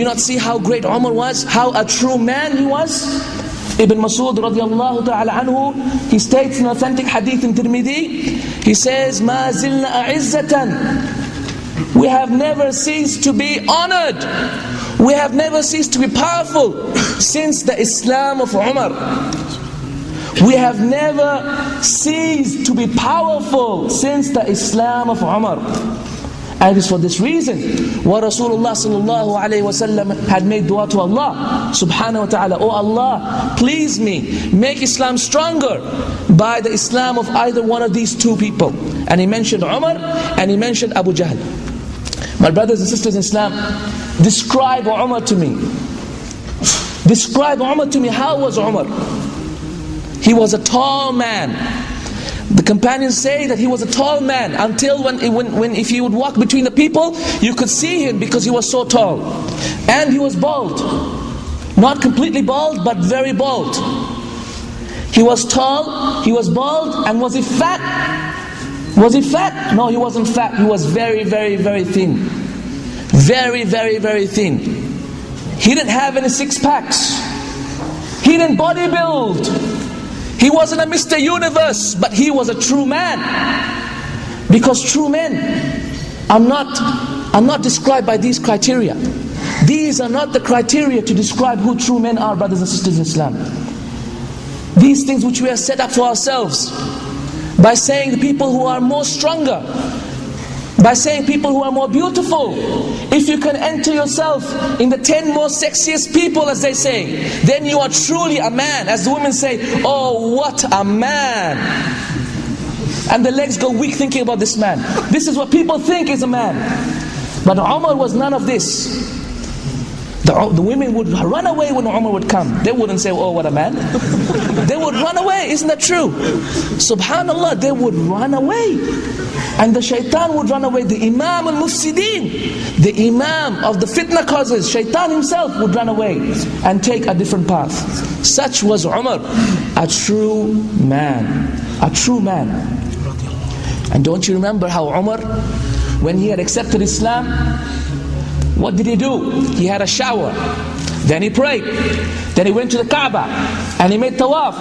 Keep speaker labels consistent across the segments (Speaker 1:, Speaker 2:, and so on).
Speaker 1: you not see how great Umar was? How a true man he was? Ibn Mas'ud radiallahu ta'ala anhu, he states in authentic hadith in Tirmidhi, he says, مَا زِلْنَا أَعِزَّةً. We have never ceased to be honored. We have never ceased to be powerful since the Islam of Umar. We have never ceased to be powerful since the Islam of Umar. And it is for this reason why Rasulullah sallallahu alayhi wa sallam had made dua to Allah subhanahu wa ta'ala. Oh Allah, please me, make Islam stronger by the Islam of either one of these two people. And he mentioned Umar and he mentioned Abu Jahl. My brothers and sisters in Islam, describe Umar to me. Describe Umar to me. How was Umar? He was a tall man. The companions say that he was a tall man until when if he would walk between the people, you could see him because he was so tall. And he was bald. Not completely bald, but very bald. He was tall, he was bald, and was he fat? Was he fat? No, he wasn't fat. He was very, very, very thin. Very, very, very thin. He didn't have any six packs. He didn't bodybuild. He wasn't a Mr. Universe, but he was a true man. Because true men are not described by these criteria. These are not the criteria to describe who true men are, brothers and sisters in Islam. These things which we have set up for ourselves, by saying the people who are more stronger, by saying people who are more beautiful. If you can enter yourself in the 10 most sexiest people, as they say, then you are truly a man. As the women say, oh, what a man. And the legs go weak thinking about this man. This is what people think is a man. But Umar was none of this. The women would run away when Umar would come. They wouldn't say, oh, what a man. They would run away. Isn't that true? Subhanallah, they would run away. And the shaitan would run away. The Imam al-Mufsideen, the Imam of the fitna causes, shaitan himself would run away and take a different path. Such was Umar, a true man. A true man. And don't you remember how Umar, when he had accepted Islam, what did he do? He had a shower. Then he prayed. Then he went to the Kaaba and he made tawaf.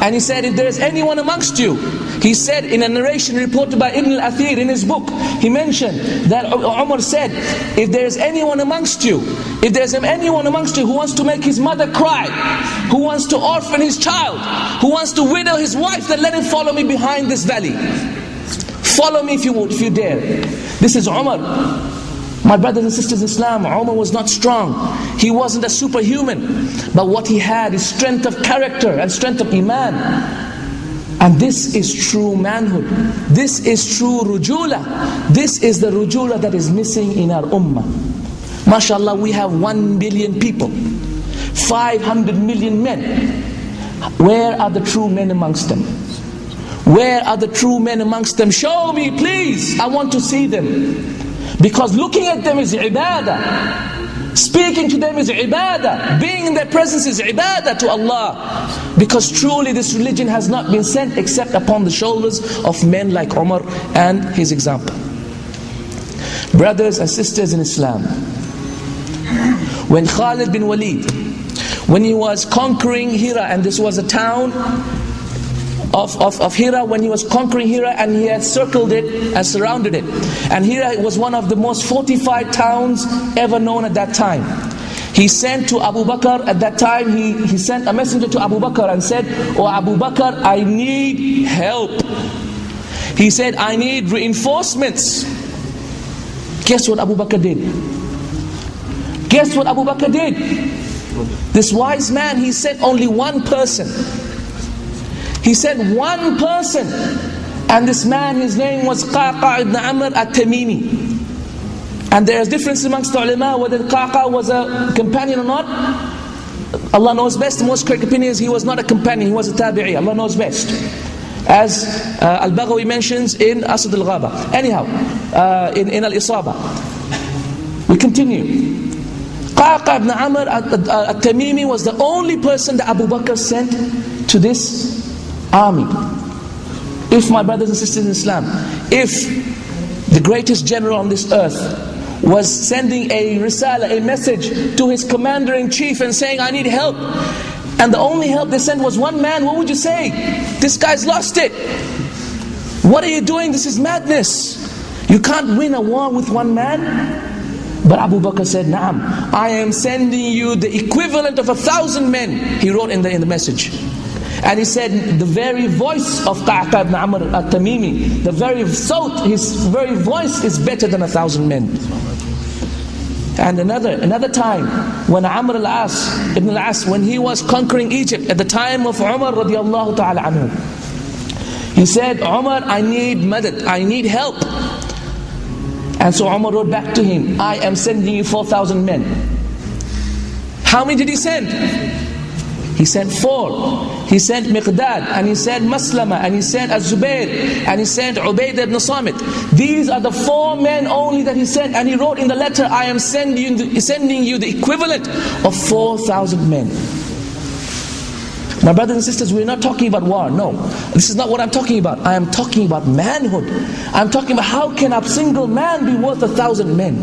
Speaker 1: And he said, if there is anyone amongst you, he said in a narration reported by Ibn al-Athir in his book, he mentioned that Umar said, if there is anyone amongst you, if there is anyone amongst you who wants to make his mother cry, who wants to orphan his child, who wants to widow his wife, then let him follow me behind this valley. Follow me if you would, if you dare. This is Umar. My brothers and sisters in Islam, Umar was not strong. He wasn't a superhuman. But what he had is strength of character and strength of iman. And this is true manhood. This is true rujula. This is the rujula that is missing in our ummah. MashaAllah, we have 1 billion people. 500 million men. Where are the true men amongst them? Where are the true men amongst them? Show me, please. I want to see them. Because looking at them is ibadah. Speaking to them is ibadah. Being in their presence is ibadah to Allah. Because truly this religion has not been sent except upon the shoulders of men like Umar and his example. Brothers and sisters in Islam, when Khalid bin Walid, when he was conquering Hira, and this was a town of Hira, when he was conquering Hira and he had circled it and surrounded it. And Hira was one of the most fortified towns ever known at that time. He sent to Abu Bakr at that time, he sent a messenger to Abu Bakr and said, oh Abu Bakr, I need help. He said, I need reinforcements. Guess what Abu Bakr did? Guess what Abu Bakr did? This wise man, he sent only one person. He said one person, and this man, his name was Qaqa ibn Amr at-Tamimi. And there is difference amongst the ulama whether Qaqa was a companion or not. Allah knows best. The most correct opinion is he was not a companion, he was a tabi'i. Allah knows best. As Al-Baghawi mentions in Asad al-Ghaba. Anyhow, in Al-Isaba. We continue. Qaqa ibn Amr at-Tamimi was the only person that Abu Bakr sent to this army. If, my brothers and sisters in Islam, if the greatest general on this earth was sending a risala, a message to his commander-in-chief and saying, I need help. And the only help they sent was one man, what would you say? This guy's lost it. What are you doing? This is madness. You can't win a war with one man. But Abu Bakr said, Naam, I am sending you the equivalent of 1,000 men, he wrote in the message. And he said, the very voice of Qa'qa ibn Amr al-Tamimi, the very sawt, his very voice is better than 1,000 men. And another time, when Amr ibn al-As, when he was conquering Egypt, at the time of Umar radiallahu ta'ala anhu, he said, Umar, I need madad, I need help. And so Umar wrote back to him, I am sending you 4,000 men. How many did he send? He sent 4. He sent Miqdad, and he sent Maslama, and he sent Az-Zubair, and he sent Ubaidah ibn Samit. These are the 4 men only that he sent, and he wrote in the letter, I am sending you the equivalent of 4,000 men. My brothers and sisters, we're not talking about war, no. This is not what I'm talking about. I am talking about manhood. I'm talking about how can a single man be worth 1,000 men?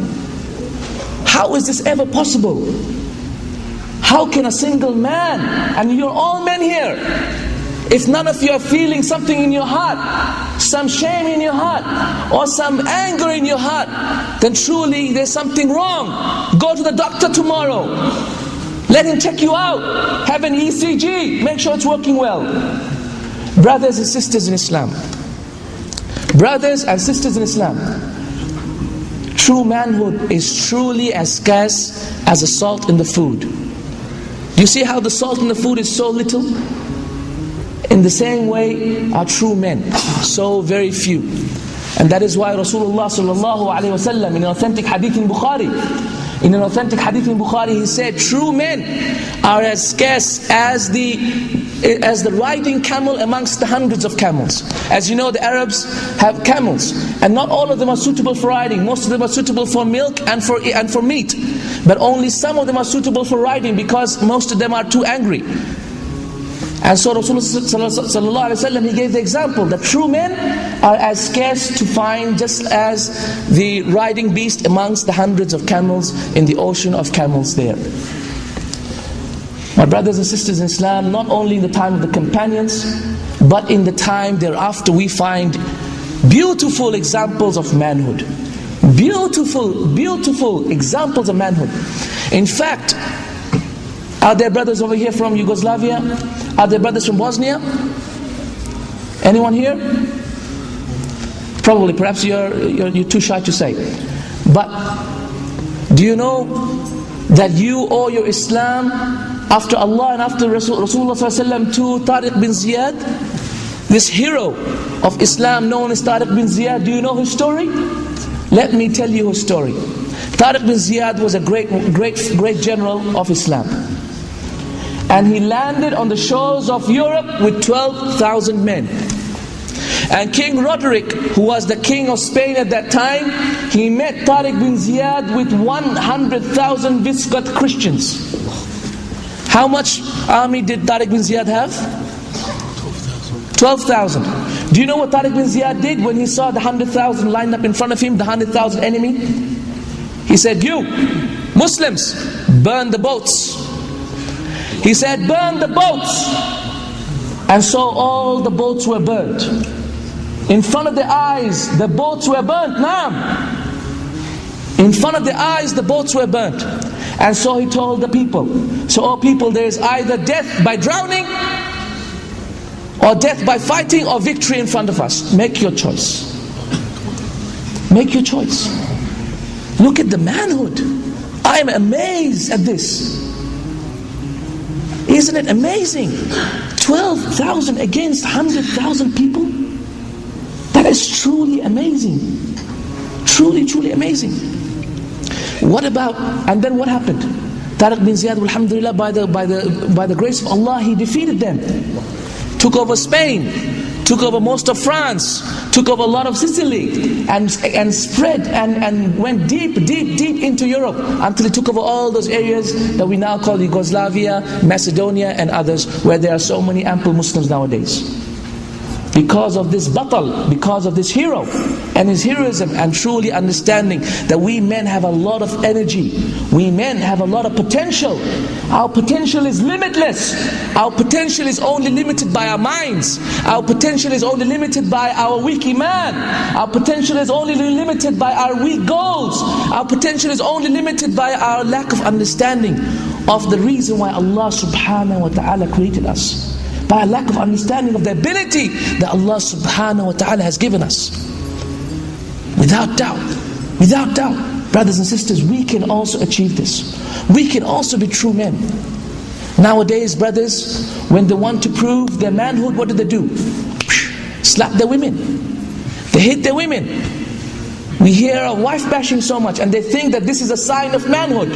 Speaker 1: How is this ever possible? How can a single man, and you're all men here, if none of you are feeling something in your heart, some shame in your heart, or some anger in your heart, then truly there's something wrong. Go to the doctor tomorrow. Let him check you out. Have an ECG. Make sure it's working well. Brothers and sisters in Islam. Brothers and sisters in Islam. True manhood is truly as scarce as the salt in the food. Do you see how the salt in the food is so little? In the same way are true men, so very few. And that is why Rasulullah sallallahu alaihi wasallam in an authentic hadith in Bukhari, he said, true men are as scarce as the riding camel amongst the hundreds of camels. As you know, the Arabs have camels, and not all of them are suitable for riding. Most of them are suitable for milk and for meat, but only some of them are suitable for riding because most of them are too angry. And so Rasulullah he gave the example that true men are as scarce to find just as the riding beast amongst the hundreds of camels in the ocean of camels there. My brothers and sisters in Islam, not only in the time of the companions, but in the time thereafter, we find beautiful examples of manhood. Beautiful examples of manhood. In fact, are there brothers over here from Yugoslavia? Are there brothers from Bosnia? Anyone here? Probably, perhaps you're too shy to say. But do you know that you owe your Islam after Allah and after Rasulullah ﷺ to Tariq bin Ziyad? This hero of Islam known as Tariq bin Ziyad, do you know his story? Let me tell you his story. Tariq bin Ziyad was a great general of Islam. And he landed on the shores of Europe with 12,000 men. And King Roderick, who was the king of Spain at that time, he met Tariq bin Ziyad with 100,000 Visigoth Christians. How much army did Tariq bin Ziyad have? 12,000. Do you know what Tariq bin Ziyad did when he saw the 100,000 lined up in front of him, the 100,000 enemy? He said, you, Muslims, burn the boats. He said, burn the boats. And so all the boats were burnt. In front of their eyes, the boats were burnt. Naam. In front of their eyes, the boats were burnt. And so he told the people, so all people, there is either death by drowning, or death by fighting, or victory in front of us. Make your choice. Make your choice. Look at the manhood. I am amazed at this. Isn't it amazing? 12,000 against 100,000 people? That is truly amazing. Truly amazing. What about, and then what happened? Tariq bin Ziyad, alhamdulillah, by the grace of Allah, he defeated them. Took over Spain, took over most of France, took over a lot of Sicily, and spread and went deep into Europe until he took over all those areas that we now call Yugoslavia, Macedonia and others, where there are so many ample Muslims nowadays. because of this batal, because of this hero and his heroism, and truly understanding that we men have a lot of energy, we men have a lot of potential. Our potential is limitless. Our potential is only limited by our minds. Our potential is only limited by our weak iman. Our potential is only limited by our weak goals. Our potential is only limited by our lack of understanding of the reason why Allah subhanahu wa ta'ala created us, by a lack of understanding of the ability that Allah subhanahu wa ta'ala has given us. Without doubt, brothers and sisters, we can also achieve this. We can also be true men. Nowadays, brothers, when they want to prove their manhood, what do? Slap their women. They hit their women. We hear of wife bashing so much, and they think that this is a sign of manhood.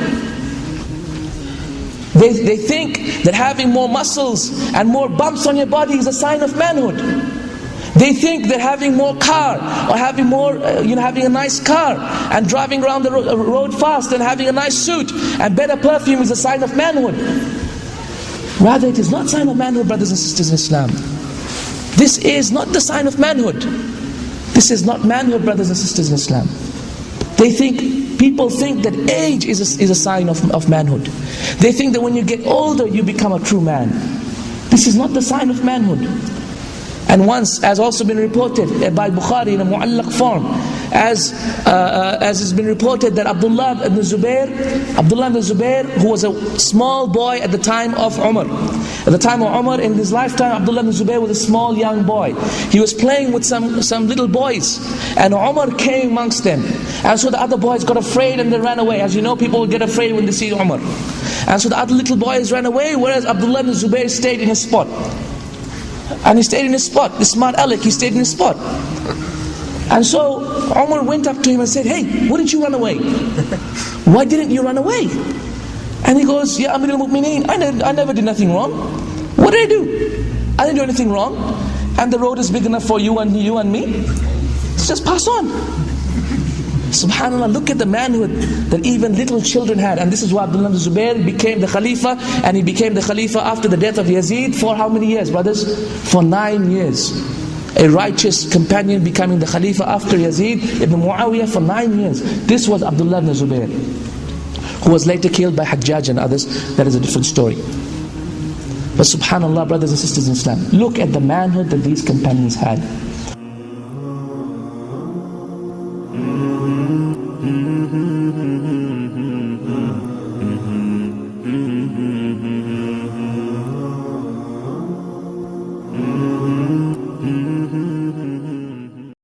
Speaker 1: They think that having more muscles and more bumps on your body is a sign of manhood. They think that having more car, or having more, having a nice car and driving around the road fast and having a nice suit and better perfume is a sign of manhood. Rather, it is not a sign of manhood, brothers and sisters in Islam. This is not the sign of manhood. This is not manhood, brothers and sisters in Islam. People think that age is a sign of manhood. They think that when you get older, you become a true man. This is not the sign of manhood. And once, as also been reported by Bukhari in a mu'allaq form, as has been reported that Abdullah ibn Zubair, who was a small boy at the time of Umar. At the time of Umar, in his lifetime, Abdullah ibn Zubair was a small young boy. He was playing with some little boys, and Umar came amongst them. And so the other boys got afraid and they ran away. As you know, people get afraid when they see Umar. And so the other little boys ran away, whereas Abdullah ibn Zubair stayed in his spot. And he stayed in his spot. The smart aleck, he stayed in his spot. And so Umar went up to him and said, "Hey, why didn't you run away? Why didn't you run away?" And he goes, "Ya Amir al-Mu'mineen, I never did nothing wrong. What did I do? I didn't do anything wrong. And the road is big enough for you and me. Let's just pass on." SubhanAllah, look at the manhood that even little children had. And this is why Abdullah ibn Zubair became the Khalifa, and he became the Khalifa after the death of Yazid for how many years, brothers? For 9 years. A righteous companion becoming the Khalifa after Yazid ibn Muawiyah for 9 years. This was Abdullah ibn Zubair, who was later killed by Hajjaj and others. That is a different story. But SubhanAllah, brothers and sisters in Islam, look at the manhood that these companions had.